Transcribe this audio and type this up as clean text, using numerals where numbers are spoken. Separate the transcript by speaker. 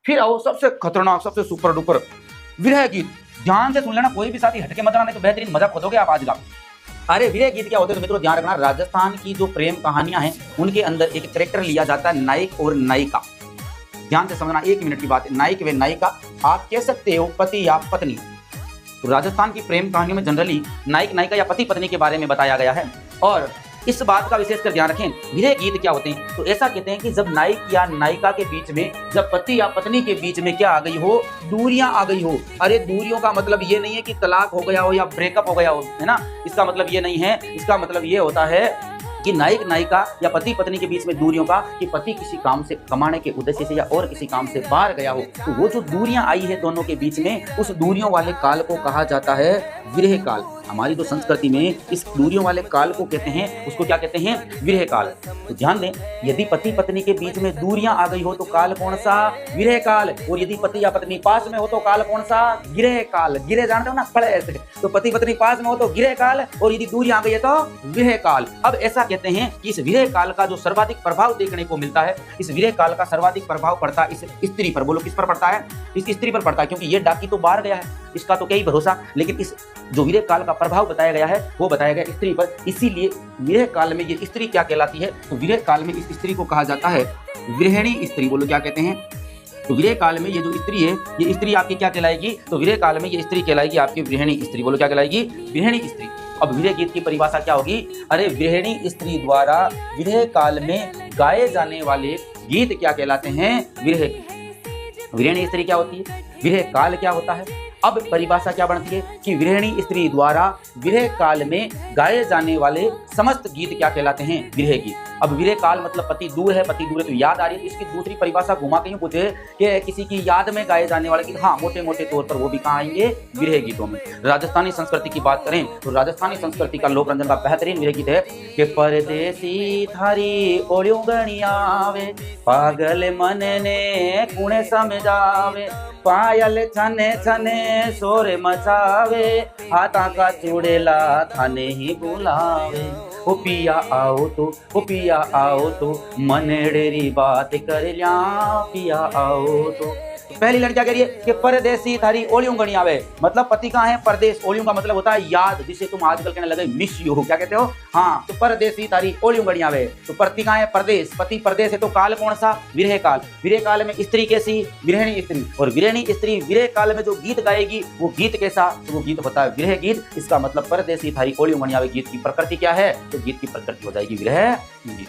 Speaker 1: फिर आओ सबसे खतरनाक, सबसे सुपर डुपर विरह गीत। ध्यान से सुन लेना, कोई भी साथी हटके मत आना, नहीं तो बेहतरीन मजा खोदोगे आप आज का। अरे विरह गीत क्या होते हैं तो मित्रों ध्यान रखना, राजस्थान की जो प्रेम कहानियां हैं उनके अंदर एक कैरेक्टर लिया जाता है नायक और नायिका। ध्यान से समझना, 1 मिनट की बात है। नायक व नायिका आप कह सकते हो पति या पत्नी। तो राजस्थान की प्रेम कहानियों में जनरली नायक नायिका या पति पत्नी के बारे में बताया गया है। और इस बात का विशेषकर ध्यान रखें, विरह गीत क्या होते हैं तो ऐसा कहते हैं कि जब नायक या नायिका के बीच में, जब पति या पत्नी के बीच में क्या आ गई हो, दूरियां आ गई हो। अरे दूरियों का मतलब ये नहीं है कि तलाक हो गया हो या ब्रेकअप हो गया हो, है ना, इसका मतलब ये नहीं है। इसका मतलब ये होता है कि नायक नायिका या पति पत्नी के बीच में दूरियों का, कि पति किसी काम से कमाने के उद्देश्य से या और किसी काम से बाहर गया हो, तो वो जो दूरियां आई है दोनों के बीच में, उस दूरियों वाले काल को कहा जाता है विरह काल। हमारी जो संस्कृति में इस दूरियों वाले काल को कहते हैं, उसको क्या कहते हैं, विरह काल। तो ध्यान दें, यदि पति पत्नी के बीच में दूरियां आ गई हो तो काल कौन सा, विरह काल। और यदि पति या पत्नी पास में हो तो काल कौन सा, गिरह काल। गिरह जानते हो ना, पड़े ऐसे, तो पति पत्नी पास में हो तो गिरह काल, और यदि दूरियां आ गई है तो विरह काल। अब ऐसा कहते हैं कि इस विरह काल का जो सर्वाधिक प्रभाव देखने को मिलता है, इस विरह काल का सर्वाधिक प्रभाव पड़ता है इस स्त्री पर। बोलो किस पर पड़ता है, इस स्त्री पर पड़ता है, क्योंकि ये डाकी तो बाहर गया है, इसका तो क्या ही भरोसा। लेकिन इस जो विरह काल का प्रभाव बताया गया है वो बताया गया स्त्री पर। इसीलिए विरह काल में ये स्त्री क्या कहलाती है, तो विरह काल में इस स्त्री को कहा जाता है गृहिणी स्त्री। बोलो क्या कहते हैं, तो विरह काल में ये जो स्त्री है, ये स्त्री आपकी क्या कहलाएगी, तो विरह काल में ये स्त्री कहलाएगी आपकी गृहिणी स्त्री। बोलो क्या कहलाएगी, गृहिणी स्त्री। अब विरह गीत की परिभाषा क्या होगी, अरे गृहिणी स्त्री द्वारा विरह काल में गाए जाने वाले गीत क्या कहलाते हैं, विरह। गृहिणी स्त्री क्या होती है, विरह काल क्या होता है। अब परिभाषा क्या बनती है कि गृहिणी स्त्री द्वारा विरह काल में गाए जाने वाले समस्त गीत क्या कहलाते हैं, विरह गीत। अब विरह काल मतलब पति दूर है, पति दूर है तो याद आ रही है, तो इसकी दूसरी परिभाषा घुमा के यूं पूछे कि किसी की याद में गाए जाने वाले गीत, हाँ मोटे मोटे तौर पर वो भी कहाँ आएंगे, विरह गीतों में। राजस्थानी संस्कृति की बात करें तो राजस्थानी संस्कृति का लोक रंजन का बेहतरीन विरह गीत है कि परदेसी थारी ओलियों गणियावे, पागल मन ने कुणे समझावे, पायल छने छने शोर मचावे, हाथा का चूड़ेला थाने ही बुलावे। ओ पिया आओ तो, ओ पिया आओ तो, मनडेरी बात कर लिया, पिया आओ तो। पहली लाइन क्या कह रही है कि परदेसी थारी ओलियों गणी आवे, मतलब पति कहाँ है, परदेश। ओलियों का मतलब होता है याद, जिसे तुम आजकल कहने लगे मिस यू, क्या कहते हो, हाँ। तो परदेसी थारी ओलियों गणी आवे, तो पति कहाँ है, परदेश। पति परदेश है तो काल कौन सा, विरह काल। विरह काल में स्त्री कैसी, गृहिणी स्त्री। और गृहिणी स्त्री विरह काल में जो गीत गाएगी वो गीत कैसा, तो वो गीत होता है विरह गीत। इसका मतलब परदेसी थारी ओलियों गणी आवे गीत की प्रकृति क्या है, तो गीत की प्रकृति हो जाएगी विरह गीत।